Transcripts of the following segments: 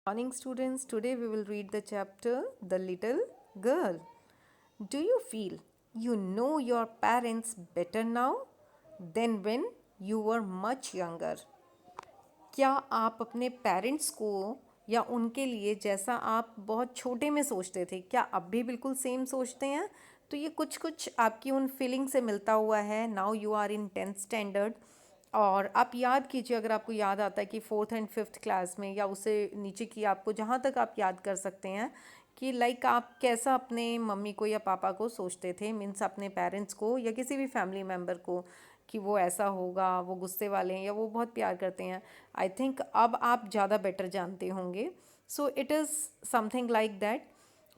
Morning, students. Today we will read the chapter The Little Girl. Do you feel you know your parents better now than when you were much younger? क्या आप अपने parents को या उनके लिए जैसा आप बहुत छोटे में सोचते थे क्या अब भी बिल्कुल सेम सोचते हैं? तो ये कुछ कुछ आपकी उन फीलिंग से मिलता हुआ है. Now you are in 10th standard. और आप याद कीजिए, अगर आपको याद आता है कि 4th एंड 5th क्लास में या उससे नीचे की, आपको जहाँ तक आप याद कर सकते हैं कि लाइक आप कैसा अपने मम्मी को या पापा को सोचते थे, मीन्स अपने पेरेंट्स को या किसी भी फैमिली मेम्बर को, कि वो ऐसा होगा, वो गुस्से वाले हैं या वो बहुत प्यार करते हैं. आई थिंक अब आप ज़्यादा बेटर जानते होंगे. So it is something like that.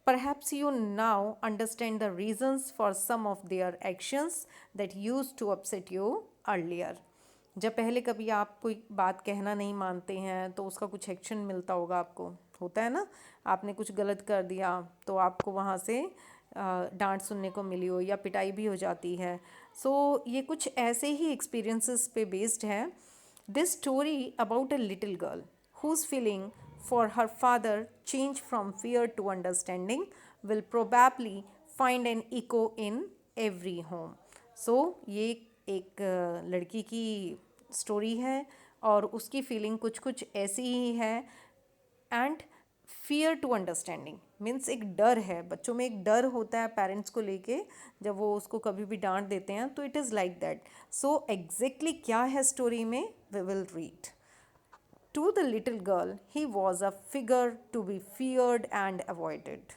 Perhaps you now understand the reasons for some of their actions that used to upset you earlier. जब पहले कभी आप कोई बात कहना नहीं मानते हैं तो उसका कुछ एक्शन मिलता होगा आपको, होता है ना. आपने कुछ गलत कर दिया तो आपको वहाँ से डांट सुनने को मिली हो या पिटाई भी हो जाती है. सो ये कुछ ऐसे ही एक्सपीरियंसेस पे बेस्ड है. This story about a little girl whose feeling for her father changed from fear to understanding will probably find an echo in every home. So ये एक लड़की की स्टोरी है और उसकी फीलिंग कुछ कुछ ऐसी ही है. And fear to understanding means एक डर है, बच्चों में एक डर होता है पेरेंट्स को लेके जब वो उसको कभी भी डांट देते हैं, तो it is like that. So exactly क्या है स्टोरी में, we will read. To the little girl, he was a figure to be feared and avoided.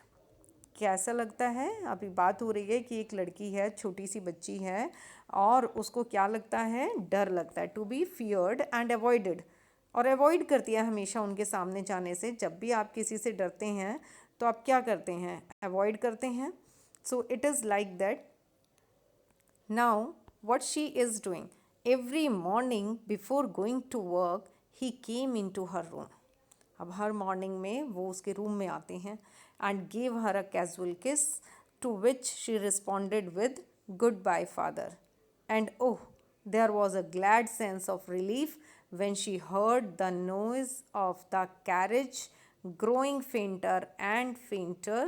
कैसा लगता है? अभी बात हो रही है कि एक लड़की है, छोटी सी बच्ची है और उसको क्या लगता है? डर लगता है. To be feared and avoided, और अवॉइड करती है हमेशा उनके सामने जाने से. जब भी आप किसी से डरते हैं तो आप क्या करते हैं? अवॉइड करते हैं. So it is like that. Now, what she is doing? Every morning before going to work, he came into her room. अब हर मॉर्निंग में वो उसके रूम में आते हैं and give her a casual kiss, to which she responded with goodbye father. And oh, there was a glad sense of relief when she heard the noise of the carriage growing fainter and fainter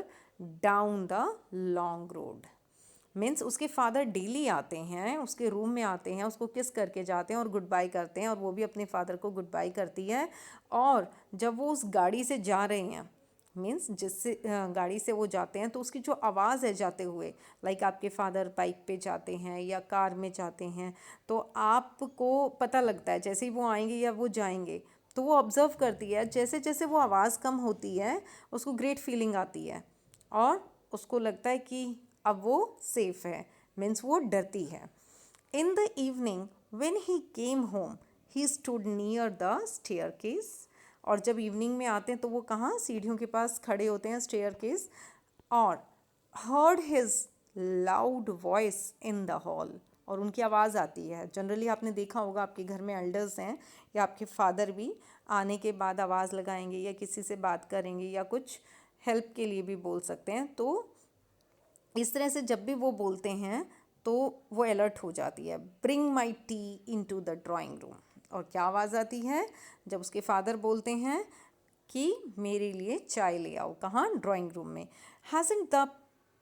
down the long road. Means उसके father daily आते हैं, उसके room में आते हैं, उसको किस करके जाते हैं और गुड बाय करते हैं, और वो भी अपने फादर को गुड बाय करती है. और जब वो उस गाड़ी से जा रहे हैं, मीन्स जिससे गाड़ी से वो जाते हैं, तो उसकी जो आवाज़ है जाते हुए, लाइक आपके फादर बाइक पे जाते हैं या कार में जाते हैं, तो आपको पता लगता है जैसे ही वो आएंगे या वो जाएंगे, तो वो ऑब्ज़र्व करती है जैसे जैसे वो आवाज़ कम होती है उसको ग्रेट फीलिंग आती है और उसको लगता है कि अब वो सेफ है, मीन्स वो डरती है. In the evening when he came home he stood near the staircase. और जब इवनिंग में आते हैं तो वो कहाँ, सीढ़ियों के पास खड़े होते हैं, स्टेयर केस. और heard his loud voice in the hall, और उनकी आवाज़ आती है. जनरली आपने देखा होगा आपके घर में एल्डर्स हैं या आपके फादर भी आने के बाद आवाज़ लगाएंगे या किसी से बात करेंगे या कुछ हेल्प के लिए भी बोल सकते हैं. तो इस तरह से जब भी वो बोलते हैं तो वो अलर्ट हो जाती है. Bring my tea into the drawing room. और क्या आवाज़ आती है जब उसके फादर बोलते हैं कि मेरे लिए चाय ले आओ. कहाँ? ड्राइंग रूम में. Hasn't the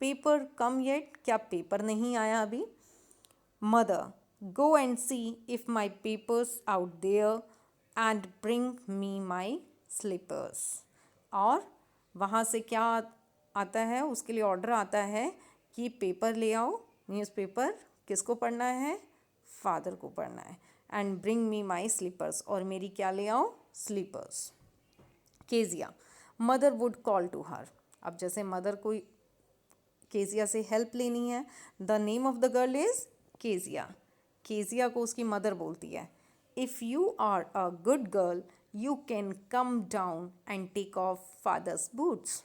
paper come yet. क्या पेपर नहीं आया अभी? Mother, go and see if my papers out there and bring me my slippers. और वहाँ से क्या आता है, उसके लिए ऑर्डर आता है कि पेपर ले आओ. न्यूज़पेपर किसको पढ़ना है? फादर को पढ़ना है. And bring me my slippers, और मेरी क्या ले आओ? Slippers. Kezia, mother would call to her. अब जैसे मदर को केजिया से हेल्प लेनी है. The name of the girl is Kezia. Kezia को उसकी मदर बोलती है, if you are a good girl you can come down and take off father's boots.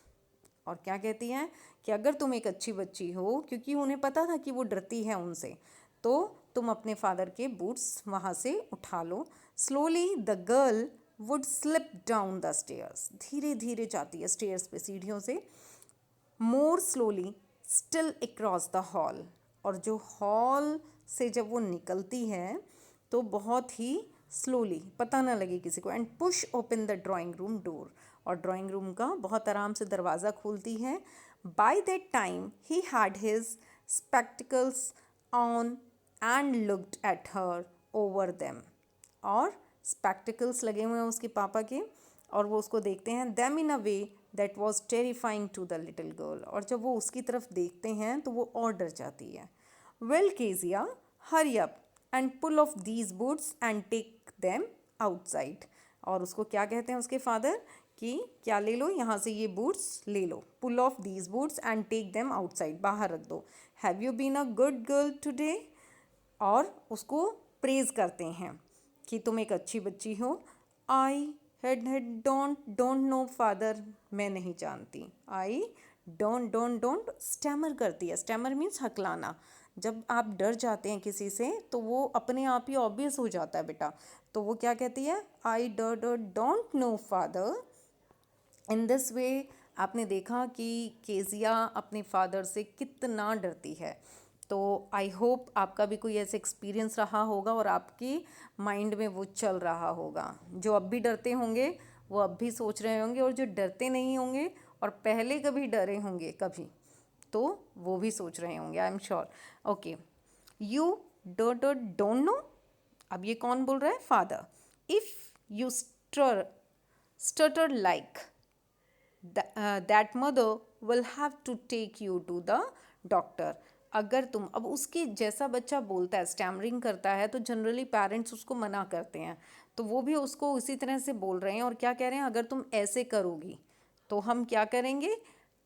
और क्या कहती हैं कि अगर तुम एक अच्छी बच्ची हो, क्योंकि उन्हें पता था कि वो डरती है उनसे, तो तुम अपने फादर के बूट्स वहाँ से उठा लो. Slowly the girl would slip down the stairs. धीरे धीरे जाती है स्टेयर्स पे, सीढ़ियों से. More slowly still across the hall. और जो हॉल से जब वो निकलती है तो बहुत ही स्लोली, पता ना लगे किसी को. And push open the drawing room door. और ड्राइंग रूम का बहुत आराम से दरवाज़ा खोलती है. By that time he had his spectacles on and looked at her over them. और स्पेक्टिकल्स लगे हुए हैं उसके पापा के और वो उसको देखते हैं. Them in a way that was terrifying to the little girl. और जब वो उसकी तरफ देखते हैं तो वो और डर जाती है. Well Kezia, hurry up and pull off these boots and take them outside. और उसको क्या कहते हैं उसके फादर कि क्या ले लो, यहाँ से ये बूट्स ले लो. Pull off these boots and take them outside, बाहर रख दो. Have you been a good girl today. और उसको प्रेज करते हैं कि तुम एक अच्छी बच्ची हो. I had don't know father, मैं नहीं जानती. आई डोंट स्टैमर करती है. स्टैमर मीन्स हकलाना. जब आप डर जाते हैं किसी से तो वो अपने आप ही ऑब्वियस हो जाता है बेटा. तो वो क्या कहती है, I don't know father. In this way आपने देखा कि केजिया अपने फादर से कितना डरती है. तो आई होप आपका भी कोई ऐसे एक्सपीरियंस रहा होगा और आपकी माइंड में वो चल रहा होगा. जो अब भी डरते होंगे वो अब भी सोच रहे होंगे, और जो डरते नहीं होंगे और पहले कभी डरे होंगे कभी, तो वो भी सोच रहे होंगे, I am sure. Okay, you don't know. अब ये कौन बोल रहा है, father. If you stutter like that mother will have to take you to the doctor. अगर तुम, अब उसके जैसा बच्चा बोलता है, स्टैमरिंग करता है, तो जनरली पेरेंट्स उसको मना करते हैं. तो वो भी उसको उसी तरह से बोल रहे हैं और क्या कह रहे हैं, अगर तुम ऐसे करोगी तो हम क्या करेंगे,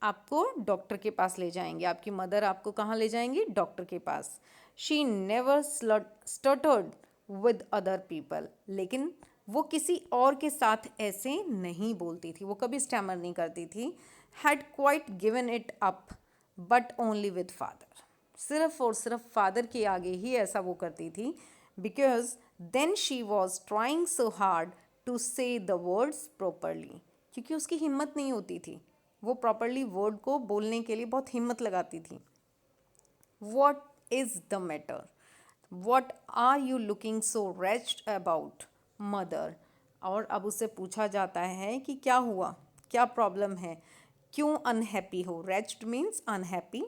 आपको डॉक्टर के पास ले जाएंगे. आपकी मदर आपको कहाँ ले जाएंगी, डॉक्टर के पास. She never stuttered with other people. लेकिन वो किसी और के साथ ऐसे नहीं बोलती थी, वो कभी स्टैमर नहीं करती थी. Had quite given it up but only with father. सिर्फ और सिर्फ फादर के आगे ही ऐसा वो करती थी. Because then she was trying so hard to say the words properly. क्योंकि उसकी हिम्मत नहीं होती थी, वो प्रॉपरली वर्ड को बोलने के लिए बहुत हिम्मत लगाती थी. What is the matter, what are you looking so wretched about mother. और अब उससे पूछा जाता है कि क्या हुआ, क्या प्रॉब्लम है, क्यों अनहैप्पी हो. Wretched means unhappy.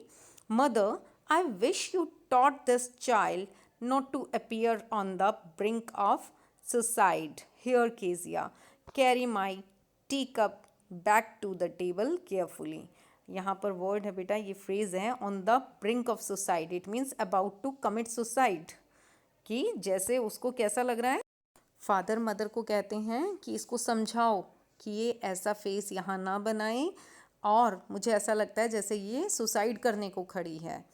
Mother, I wish you taught this child not to appear on the brink of suicide. Here Kezia, carry my tea cup back to the table carefully. यहाँ पर word है बेटा, ये phrase है on the brink of suicide. It means about to commit suicide. कि जैसे उसको कैसा लग रहा है, फादर मदर को कहते हैं कि इसको समझाओ कि ये ऐसा फेस यहाँ ना बनाए, और मुझे ऐसा लगता है जैसे ये सुसाइड करने को खड़ी है.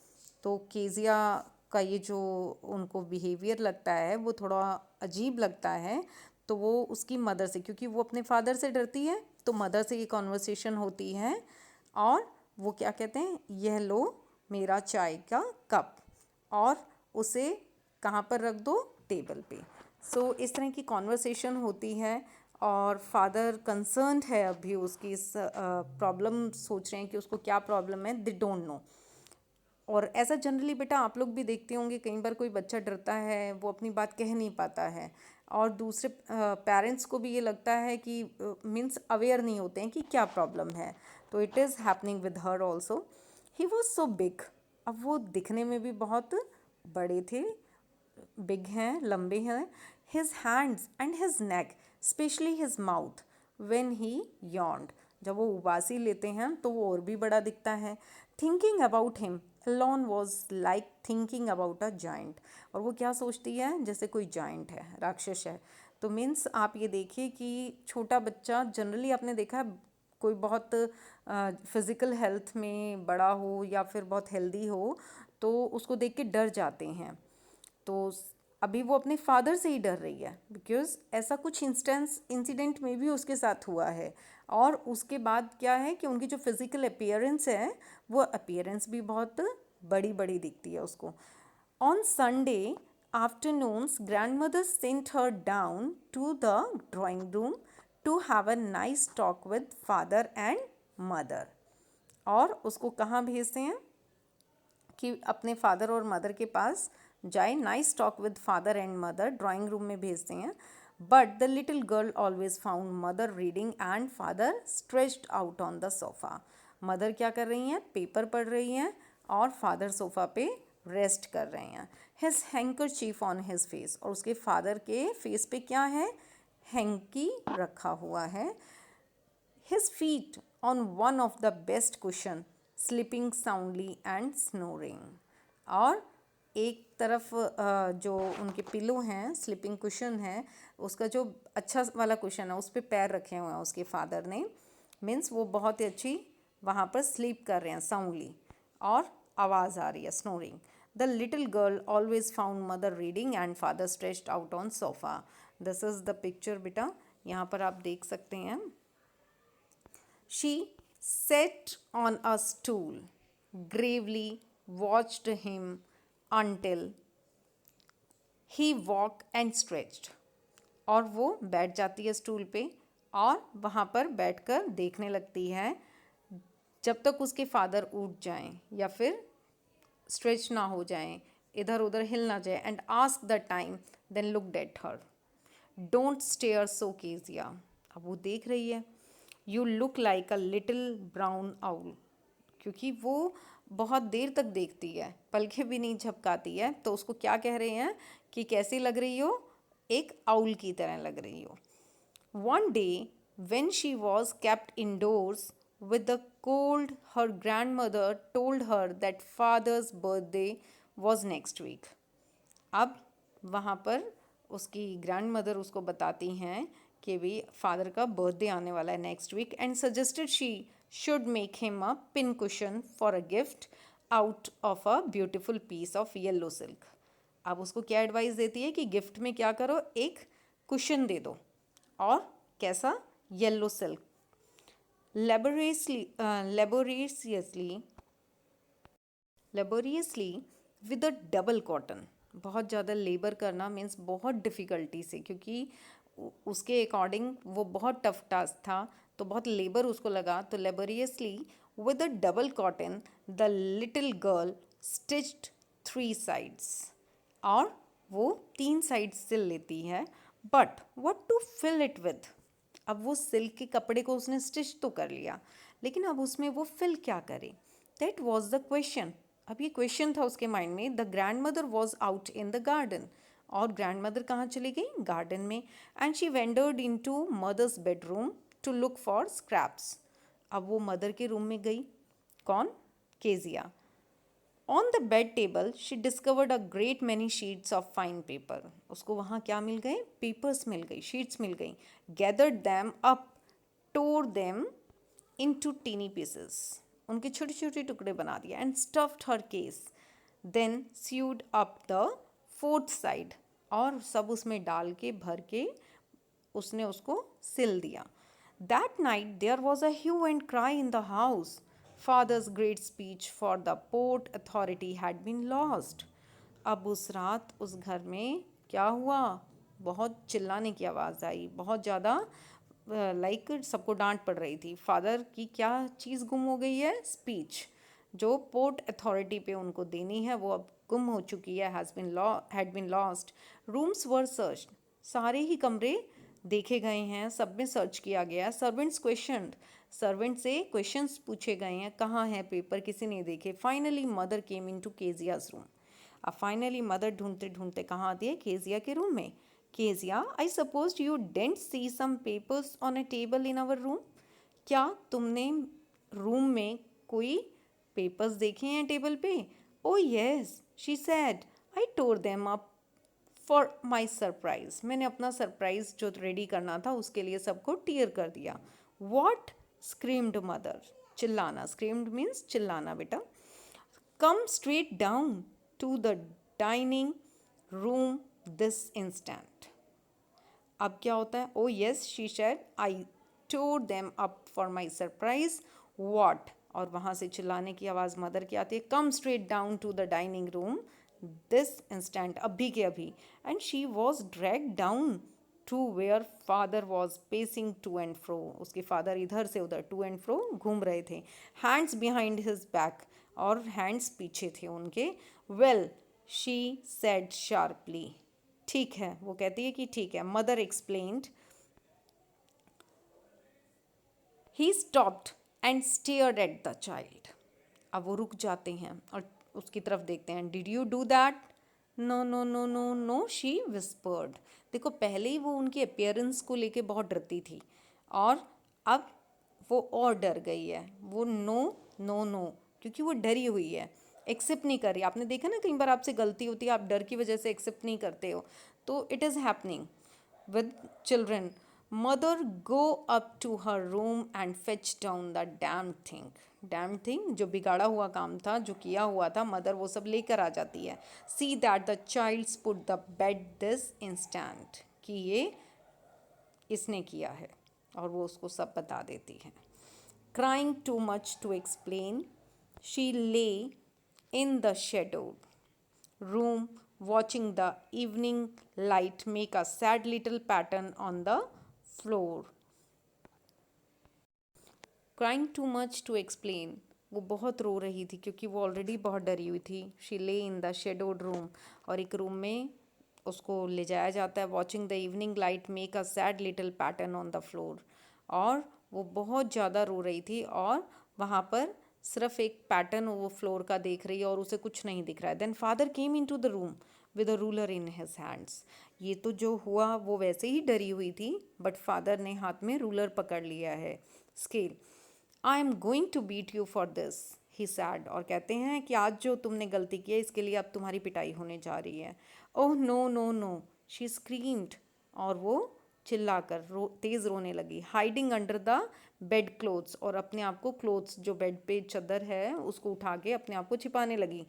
तो केजिया का ये जो उनको बिहेवियर लगता है वो थोड़ा अजीब लगता है. तो वो उसकी मदर से, क्योंकि वो अपने फादर से डरती है, तो मदर से ये कॉन्वर्सेशन होती है. और वो क्या कहते हैं, यह लो मेरा चाय का कप, और उसे कहाँ पर रख दो, टेबल पे. सो इस तरह की कॉन्वर्सेशन होती है. और फादर कंसर्न्ड है अभी उसकी इस प्रॉब्लम, सोच रहे हैं कि उसको क्या प्रॉब्लम है, दे डोंट नो. और ऐसा जनरली बेटा आप लोग भी देखते होंगे, कई बार कोई बच्चा डरता है, वो अपनी बात कह नहीं पाता है, और दूसरे पेरेंट्स को भी ये लगता है कि मीन्स अवेयर नहीं होते हैं कि क्या प्रॉब्लम है. तो it is happening with her also. He was so big. अब वो दिखने में भी बहुत बड़े थे, बिग हैं, लंबे हैं. His hands and his neck, specially his mouth, when he yawned. जब वो उबासी लेते हैं तो वो और भी बड़ा दिखता है. Thinking about him alone was like thinking about a giant. और वो क्या सोचती है, जैसे कोई जाइंट है, राक्षस है. तो मीन्स आप ये देखिए कि छोटा बच्चा, जनरली आपने देखा है कोई बहुत फिज़िकल हेल्थ में बड़ा हो या फिर बहुत हेल्दी हो तो उसको देख के डर जाते हैं. तो अभी वो अपने फादर से ही डर रही है, बिकॉज़ ऐसा कुछ इंसिडेंट में भी उसके साथ हुआ है. और उसके बाद क्या है कि उनकी जो फिज़िकल अपीयरेंस है, वो अपीयरेंस भी बहुत बड़ी बड़ी दिखती है उसको. On Sunday afternoons grandmother sent her down to the drawing room to have a nice talk with father and mother. और उसको कहाँ भेजते हैं कि अपने फादर और मदर के पास जाए, nice talk with father and mother, drawing room में भेजते हैं. But the little girl always found mother reading and father stretched out on the sofa. Mother क्या कर रही हैं? पेपर पढ़ रही हैं और फादर सोफ़ा पे रेस्ट कर रहे हैं. His handkerchief on his face, और उसके फादर के फेस पे क्या है? हैंकी रखा हुआ है. His feet on one of the best cushion, sleeping soundly and snoring. और एक तरफ जो उनके पिलो हैं, स्लीपिंग कुशन है, उसका जो अच्छा वाला कुशन है उस पर पैर रखे हुए हैं उसके फादर ने. मीन्स वो बहुत ही अच्छी वहाँ पर स्लीप कर रहे हैं साउंडली, और आवाज़ आ रही है, snoring. The little girl always found mother reading and father stretched out on sofa. This is the picture बेटा, यहाँ पर आप देख सकते हैं. She sat on a stool, gravely watched him until he walked and stretched. और वो बैठ जाती है स्टूल पे और वहाँ पर बैठकर देखने लगती है जब तक उसके फादर उठ जाएं या फिर स्ट्रेच ना हो जाएं, इधर उधर हिल ना जाए. And ask the time, then looked at her. Don't stare so Kezia. अब वो देख रही है. You look like a little brown owl. क्योंकि वो बहुत देर तक देखती है, पलकें भी नहीं झपकाती है, तो उसको क्या कह रहे हैं कि कैसी लग रही हो? एक आउल की तरह लग रही हो. One day when she was kept indoors with the cold, her grandmother told her that father's birthday was next week. अब वहाँ पर उसकी ग्रैंड मदर उसको बताती हैं कि भी फादर का बर्थडे आने वाला है next week, and suggested she should make him a pin cushion for a gift out of a beautiful piece of yellow silk. अब उसको क्या एडवाइस देती है कि गिफ्ट में क्या करो? एक कुशन दे दो. और कैसा? Yellow silk. Laboriously with a double cotton. बहुत ज़्यादा लेबर करना मीन्स बहुत डिफ़िकल्टी से, क्योंकि उसके अकॉर्डिंग वो बहुत टफ टास्क था, तो बहुत लेबर उसको लगा. तो laboriously with a double cotton the little girl stitched 3 sides. और वो 3 साइड्स सिल लेती है. But what to fill it with? अब वो सिल्क के कपड़े को उसने स्टिच तो कर लिया, लेकिन अब उसमें वो फिल क्या करे? That was the question. अब ये क्वेश्चन था उसके माइंड में. The grandmother was out in the garden. और ग्रैंड मदर कहाँ चली गई? गार्डन में. And she wandered into mother's bedroom to look for scraps. अब वो मदर के रूम में गई. कौन? Kezia. On the bed table she discovered a great many sheets of fine paper. उसको वहाँ क्या मिल गए? पेपर्स मिल गई, शीट्स मिल गई. Gathered them up, tore them into tiny pieces. उनके छोटे छोटे टुकड़े बना दिया. And stuffed her case. Then sewed up the 4th side. और सब उसमें डाल के भर के उसने उसको सिल दिया. That night there was a hue and cry in the house. Father's great speech for the Port Authority had been lost. अब उस रात उस घर में क्या हुआ? बहुत चिल्लाने की आवाज़ आई, बहुत ज़्यादा लाइक सबको डांट पड़ रही थी. फादर की क्या चीज़ गुम हो गई है? स्पीच, जो पोर्ट अथॉरिटी पे उनको देनी है वो अब गुम हो चुकी है. Had been lost. Rooms were searched. सारे ही कमरे देखे गए हैं, सब में सर्च किया गया. Servants questioned. सर्वेंट से क्वेश्चंस पूछे गए हैं, कहाँ है पेपर, किसी नहीं देखे. Finally mother came into Kezia's room. अब फाइनली मदर ढूंढते ढूंढते कहाँ आती है? केजिया के रूम में. Kezia, I suppose you didn't see some papers on a table in our room. क्या तुमने रूम में कोई पेपर्स देखे हैं टेबल पे? Oh yes, she said, I tore them up for my surprise. मैंने अपना सरप्राइज जो रेडी करना था उसके लिए सबको टीयर कर दिया. वॉट? Screamed mother. चिल्लाना. स्क्रीम्ड मीन्स चिल्लाना बेटा. Come straight down to the dining room this instant. अब क्या होता है? Oh yes, she said, I tore them up for my surprise. What? और वहाँ से चिल्लाने की आवाज़ मदर की आती है. Come straight down to the dining room this instant. अभी के अभी. And she was drag down to where father was pacing to and fro. उसके फादर इधर से उधर टू एंड फ्रो घूम रहे थे. Hands behind his back. और हैंड्स पीछे थे उनके. Well, she said sharply. ठीक है, वो कहती है कि ठीक है. Mother explained. He stopped and stared at the child. अब वो रुक जाते हैं और उसकी तरफ देखते हैं. Did you do that? No no no no no, she whispered. देखो, पहले ही वो उनकी अपियरेंस को लेके बहुत डरती थी और अब वो और डर गई है. वो नो नो नो, क्योंकि वो डरी हुई है, एक्सेप्ट नहीं कर रही. आपने देखा ना, कई बार आपसे गलती होती है, आप डर की वजह से एक्सेप्ट नहीं करते हो. तो it is happening with children. Mother go up to her room and fetch down the damn thing. Damn thing, जो बिगाड़ा हुआ काम था, जो किया हुआ था, मदर वो सब लेकर आ जाती है. See that the child's put the bed this instant. कि ये इसने किया है, और वो उसको सब बता देती है. Crying too much to explain, she lay in the shadowed room watching the evening light make a sad little pattern on the floor. Crying too much to explain, वो बहुत रो रही थी क्योंकि वो ऑलरेडी बहुत डरी हुई थी. She lay in the shadowed room, और एक रूम में उसको ले जाया जाता है. Watching the evening light make a sad little pattern on the floor, और वो बहुत ज़्यादा रो रही थी और वहाँ पर सिर्फ एक पैटर्न वो फ्लोर का देख रही है और उसे कुछ नहीं दिख रहा है. Then father came into the room with a ruler in his hands. ये तो जो हुआ वो वैसे ही डरी हुई थी, बट फादर ने हाथ में रूलर पकड़ लिया है, scale. I am going to beat you for this, he said. और कहते हैं कि आज जो तुमने गलती की है इसके लिए अब तुम्हारी पिटाई होने जा रही है. Oh no no no, she screamed. और वो चिल्लाकर तेज़ रोने लगी. Hiding under the bedclothes, और अपने आप को क्लोथ्स, जो बेड पे चादर है उसको उठा के अपने आप को छिपाने लगी.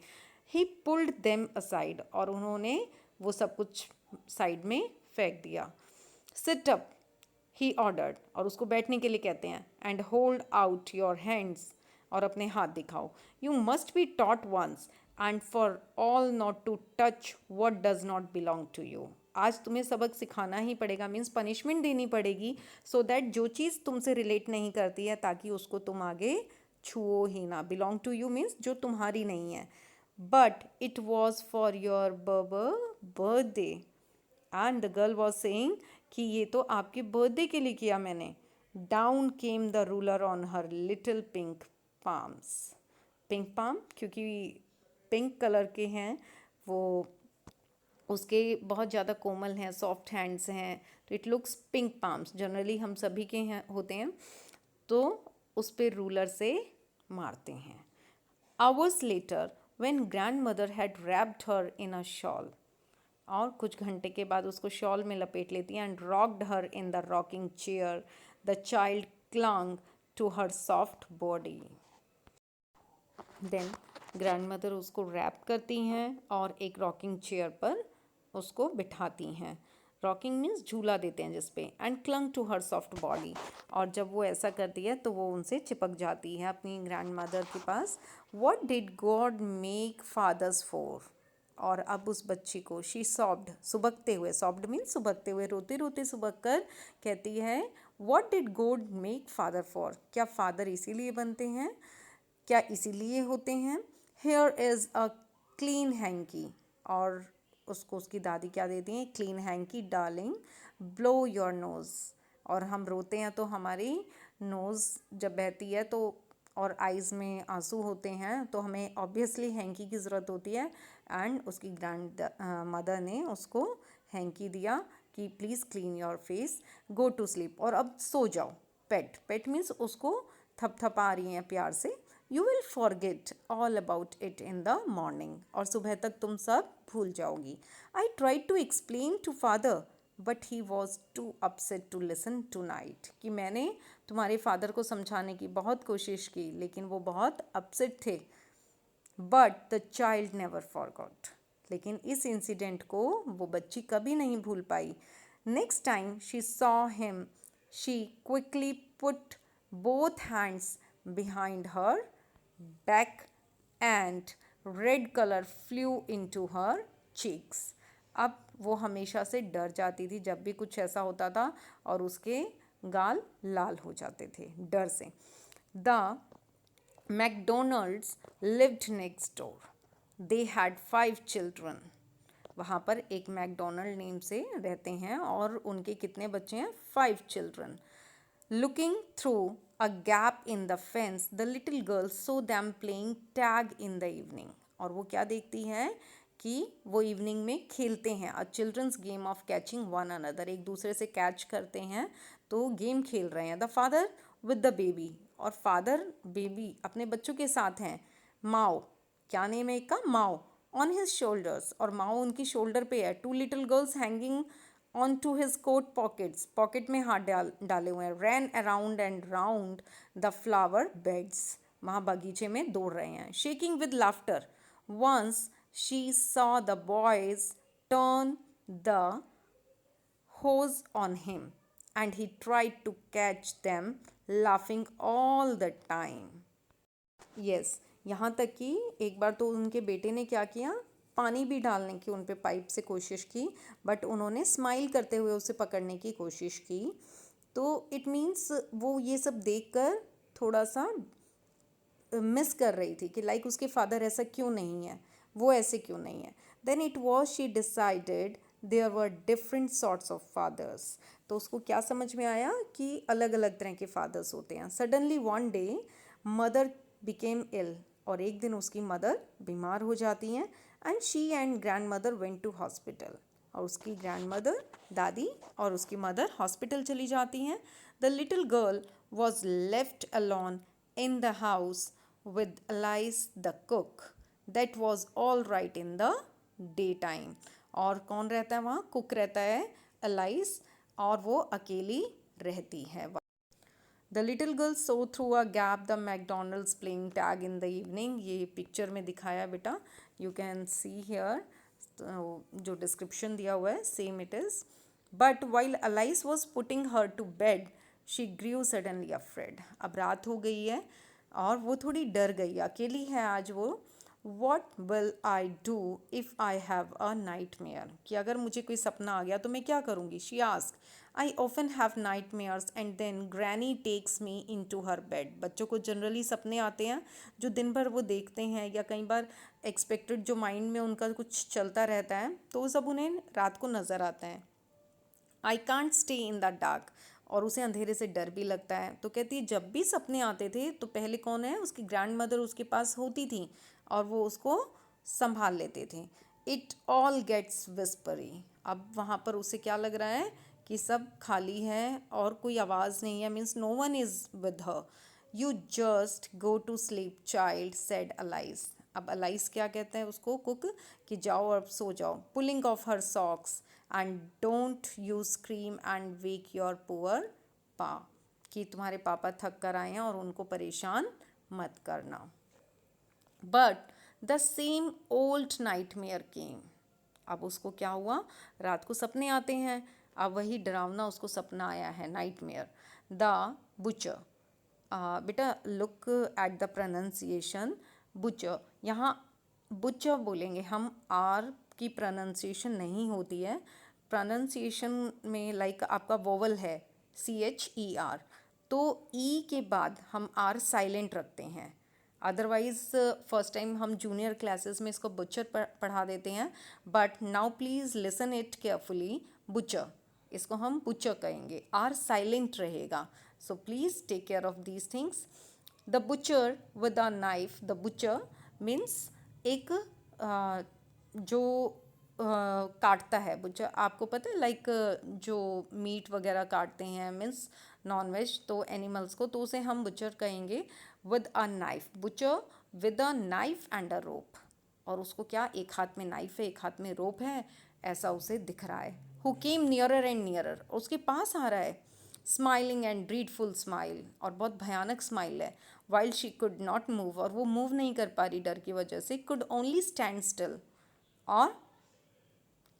ही पुल्ड देम असाइड, और उन्होंने वो सब कुछ साइड में फेंक दिया. सिट अप, ही ऑर्डर्ड, और उसको बैठने के लिए कहते हैं. And hold out your hands, और अपने हाथ दिखाओ. You must be taught once and for all not to touch what does not belong to you. आज तुम्हें सबक सिखाना ही पड़ेगा, मीन्स पनिशमेंट देनी पड़ेगी, सो दैट जो चीज़ तुमसे रिलेट नहीं करती है ताकि उसको तुम आगे छुओ ही ना. बिलोंग टू यू मीन्स जो तुम्हारी नहीं है. But it was for your birthday, and the girl was saying कि ये तो आपके बर्थडे के लिए किया मैंने. Down came the ruler on her little pink palms. Pink palm क्योंकि पिंक कलर के हैं वो, उसके बहुत ज़्यादा कोमल हैं, सॉफ्ट हैंड्स हैं, तो it looks pink palms. Generally हम सभी के हैं होते हैं, तो उस पर रूलर से मारते हैं. Hours later when grand mother had wrapped her in a shawl, और कुछ घंटे के बाद उसको शॉल में लपेट लेती हैं. And rocked her in the rocking chair, the child clung to her soft body. Then grandmother उसको रैप करती हैं और एक रॉकिंग चेयर पर उसको बिठाती हैं. रॉकिंग मीन्स झूला देते हैं जिस पे. And clung to her soft body, और जब वो ऐसा करती है तो वो उनसे चिपक जाती है अपनी ग्रैंड मदर के पास. What did God make fathers for, और अब उस बच्ची को, शी सॉफ्ड, सुबकते हुए, सॉफ्ट मीन्स सुबकते हुए, रोते रोते सुबक कर कहती है, what did God make father for, क्या फादर इसीलिए बनते हैं, क्या इसीलिए होते हैं. Here is a clean hanky, और उसको उसकी दादी क्या देती हैं, clean hanky. Darling blow your nose, और हम रोते हैं तो हमारी नोज़ जब बहती है तो, और आइज़ में आंसू होते हैं, तो हमें ऑब्वियसली हैंकी की ज़रूरत होती है. एंड उसकी ग्रैंड मदर ने उसको हैंकी दिया कि please clean your face, go to sleep, और अब सो जाओ. पेट, पेट मीन्स उसको थपथपा रही हैं प्यार से. You will forget all about it in the morning, और सुबह तक तुम सब भूल जाओगी. I try to explain to father but he was too upset to listen tonight, कि मैंने तुम्हारे फादर को समझाने की बहुत कोशिश की लेकिन वो बहुत अपसेट थे. But the child never forgot, लेकिन इस इंसिडेंट को वो बच्ची कभी नहीं भूल पाई. Next time she saw him, she quickly put both hands behind her back and red color flew into her cheeks. अब वो हमेशा से डर जाती थी जब भी कुछ ऐसा होता था, और उसके गाल लाल हो जाते थे डर से. The McDonalds lived next door. They had 5 children. वहाँ पर एक मैकडोनल्ड नेम से रहते हैं और उनके कितने बच्चे हैं? 5 children. Looking through a gap in the fence, the little girl saw them playing tag in the evening. और वो क्या देखती है कि वो इवनिंग में खेलते हैं. A children's game of catching one another. एक दूसरे से कैच करते हैं तो गेम खेल रहे हैं. The father with the baby. और फादर बेबी अपने बच्चों के साथ हैं. माओ, क्या नेम है एक का? माओ. On his shoulders. और माओ उनकी शोल्डर पे है. Two little girls hanging on to his coat pockets, pocket में हाथ डाले हुए हैं. Ran around and round the flower beds, वहाँ बगीचे में दौड़ रहे हैं. Shaking with laughter. Once she saw the boys turn the hose on him and he tried to catch them laughing all the time. Yes, यहाँ तक कि एक बार तो उनके बेटे ने क्या किया, पानी भी डालने की उन पे पाइप से कोशिश की, बट उन्होंने स्माइल करते हुए उसे पकड़ने की कोशिश की. तो इट मीन्स वो ये सब देखकर थोड़ा सा मिस कर रही थी कि लाइक उसके फादर ऐसा क्यों नहीं है, वो ऐसे क्यों नहीं है. Then it was she decided there were different sorts of fathers. तो उसको क्या समझ में आया कि अलग अलग तरह के फादर्स होते हैं. Suddenly one day mother became ill. और एक दिन उसकी मदर बीमार हो जाती हैं. And she and grand mother went to hospital. और उसकी ग्रैंड मदर दादी और उसकी मदर हॉस्पिटल चली जाती हैं. The little girl was left alone in the house with Alice the cook. That was all right in the daytime. और कौन रहता है वहाँ? कुक रहता है, Alice, और वो अकेली रहती है. The little girl saw through a gap the McDonald's playing tag in the evening. ये पिक्चर में दिखाया बेटा. You can see here जो डिस्क्रिप्शन दिया हुआ है same it is. But while Alice was putting her to bed, she grew suddenly afraid. अब रात हो गई है और वो थोड़ी डर गई, अकेली है आज वो. What will I do if I have a night mayor, कि अगर मुझे कोई सपना आ गया तो मैं क्या करूँगी. She ask, I often have nightmares and then granny takes me into her bed. बच्चों को जनरली सपने आते हैं जो दिन भर वो देखते हैं, या कई बार एक्सपेक्टेड जो माइंड में उनका कुछ चलता रहता है तो सब उन्हें रात को नज़र आता है. I can't stay in the dark. और उसे अंधेरे से डर भी लगता है. तो कहती है जब भी सपने आते थे तो पहले कौन है, उसकी ग्रैंड मदर उसके पास होती थी और वो उसको संभाल लेते थे. It all gets whispery. अब वहाँ पर उसे क्या लग रहा है कि सब खाली है और कोई आवाज़ नहीं है, means no one is with her. You just go to sleep child said Alice. अब अलाइज क्या कहते हैं उसको, कुक, कि जाओ और सो जाओ. Pulling of her socks and don't you scream and wake your poor पा, कि तुम्हारे पापा थक कर आए हैं और उनको परेशान मत करना. But the same old nightmare came. अब उसको क्या हुआ, रात को सपने आते हैं, अब वही डरावना उसको सपना आया है, नाइट मेयर. The butcher. बेटा look at the pronunciation. Butcher, यहाँ बुचर बोलेंगे हम, आर की प्रोनाउंसिएशन नहीं होती है. प्रोनाउंसिएशन में लाइक आपका वोवल है CHER, तो ई के बाद हम आर साइलेंट रखते हैं. अदरवाइज़ फर्स्ट टाइम हम जूनियर क्लासेस में इसको बुचर पढ़ा देते हैं, but now please listen it carefully. Butcher, इसको हम बुचर कहेंगे, आर साइलेंट रहेगा. So please take care of these things. The butcher with a knife. The butcher means एक जो काटता है. बुचर आपको पता है लाइक जो मीट वगैरह काटते हैं, मीन्स नॉन वेज, तो एनिमल्स को, तो उसे हम बुचर कहेंगे. With a knife. Butcher with a knife and a rope. और उसको क्या, एक हाथ में नाइफ है एक हाथ में रोप है, ऐसा उसे दिख रहा है. Who came nearer and nearer. उसके पास आ रहा है. Smiling and dreadful smile. और बहुत भयानक स्माइल है. While she could not move. और वो मूव नहीं कर पा रही डर की वजह से. Could only stand still. और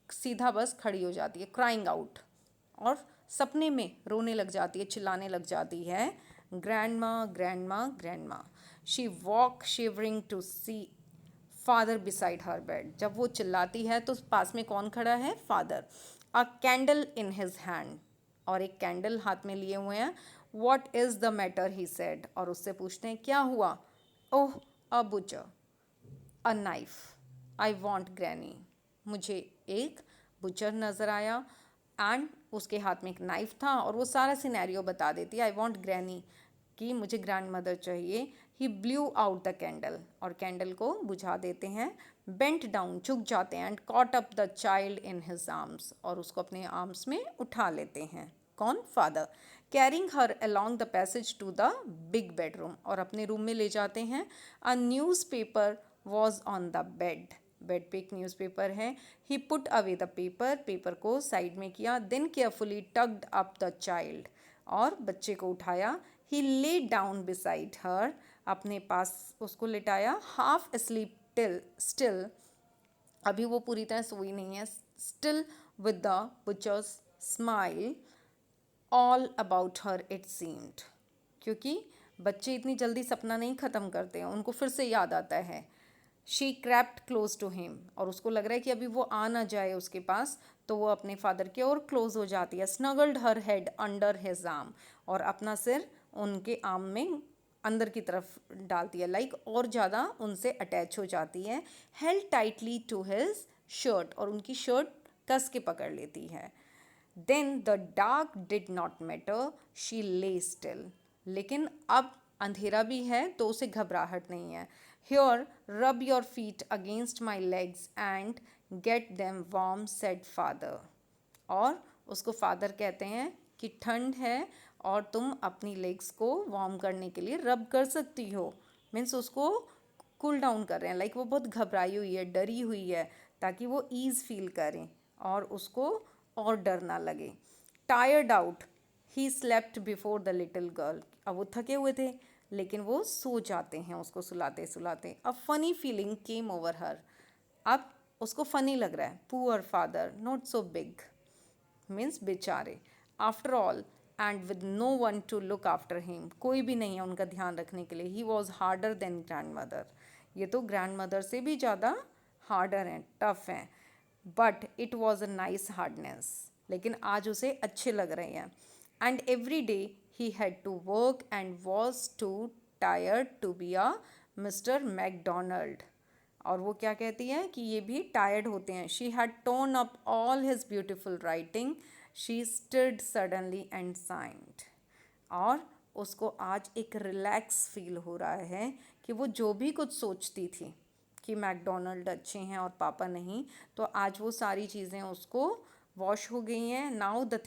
सीधा बस खड़ी हो जाती है. Crying out. और सपने में रोने लग जाती है, चिल्लाने लग जाती है. Grandma grandma grandma. She walk shivering to see father beside her bed. जब वो चिल्लाती है तो पास में कौन खड़ा है, father. A candle in his hand. और एक कैंडल हाथ में लिए हुए हैं. What is the matter he said. और उससे पूछते हैं क्या हुआ. Oh, a butcher. A knife. I want granny. मुझे एक बुचर नज़र आया एंड उसके हाथ में एक नाइफ था और वो सारा सिनेरियो बता देती, आई वॉन्ट ग्रैनी, कि मुझे ग्रैंड मदर चाहिए। He blew out the candle, और कैंडल को बुझा देते हैं। बेंट डाउन, झुक जाते हैं, and caught up the child in his arms, और उसको अपने आर्म्स में उठा लेते हैं। कौन? Father. Carrying her along the passage to the big bedroom, और अपने रूम में ले जाते हैं। A newspaper was on the bed, bed पे एक न्यूज़पेपर है। He put away the paper, paper को साइड में किया। Then carefully tugged up the child, और बच्चे को उठाया। ही ले डाउन बिसाइड हर, अपने पास उसको लिटाया। हाफ asleep टिल स्टिल, अभी वो पूरी तरह सोई नहीं है। Still with the butcher's smile all about her it seemed, क्योंकि बच्चे इतनी जल्दी सपना नहीं ख़त्म करते हैं, उनको फिर से याद आता है। She crept close to him, और उसको लग रहा है कि अभी वो आ ना जाए उसके पास, तो वो अपने फादर के और क्लोज हो जाती है। स्नगल्ड हर हेड अंडर हिज आर्म, और अपना सिर उनके आर्म में अंदर की तरफ डालती है, लाइक और ज़्यादा उनसे अटैच हो जाती है। Held tightly to his shirt, और उनकी शर्ट कस के पकड़ लेती है। Then the dark did not matter, she lay still, लेकिन अब अंधेरा भी है तो उसे घबराहट नहीं है। Here, rub your feet against my legs and get them warm, said father. और उसको फादर कहते हैं कि ठंड है और तुम अपनी लेग्स को वार्म करने के लिए रब कर सकती हो। मीन्स उसको कूल डाउन कर रहे हैं, लाइक वो बहुत घबराई हुई है, डरी हुई है, ताकि वो ईज़ फील करें और उसको और डर ना लगे। Tired out, he slept before the little girl, अब वो थके हुए थे लेकिन वो सो जाते हैं उसको सुलाते सुलाते। A funny feeling came over her, अब उसको फनी लग रहा है। Poor father, not so big, means बेचारे। After all and with no one to look after him, कोई भी नहीं है उनका ध्यान रखने के लिए। He was harder than grandmother, ये तो ग्रैंड मदर से भी ज़्यादा हार्डर हैं, टफ हैं। But it was a nice hardness, लेकिन आज उसे अच्छे लग रहे हैं। And every day he had to work and was too tired to be a Mr McDonald, और वो क्या कहती है कि ये भी टायर्ड होते हैं। She had torn up all his beautiful writing, she stood suddenly and sighed, और उसको आज एक रिलैक्स फील हो रहा है कि वो जो भी कुछ सोचती थी कि मैकडोनल्ड अच्छे हैं और पापा नहीं, तो आज वो सारी चीज़ें उसको वॉश हो गई हैं। Now the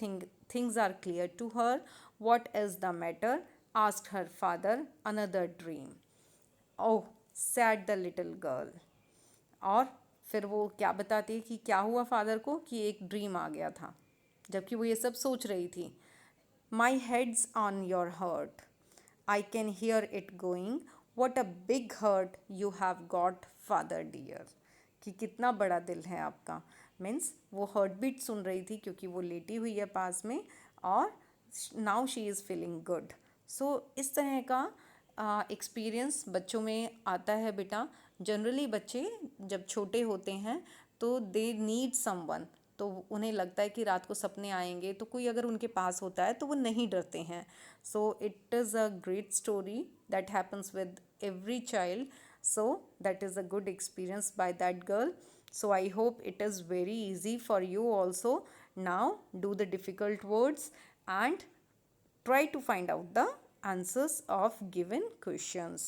things are clear to her, what is the matter, asked her father. Another dream, oh said the little girl, और फिर वो क्या बताती है कि क्या हुआ फादर को, कि एक ड्रीम आ गया था जबकि वो ये सब सोच रही थी। My head's on your heart, I can hear it going, what a big heart you have got father dear, कि कितना बड़ा दिल है आपका। मीन्स वो हर्ट बीट सुन रही थी क्योंकि वो लेटी हुई है पास में, और now she is feeling good. So इस तरह का एक्सपीरियंस बच्चों में आता है बेटा। जनरली बच्चे जब छोटे होते हैं तो दे नीड समवन, तो उन्हें लगता है कि रात को सपने आएंगे, तो कोई अगर उनके पास होता है तो वो नहीं डरते हैं। So it is a great story that happens with every child, so that is a good experience by that girl. So I hope it is very easy for you also. Now do the difficult words and try to find out the answers of given questions.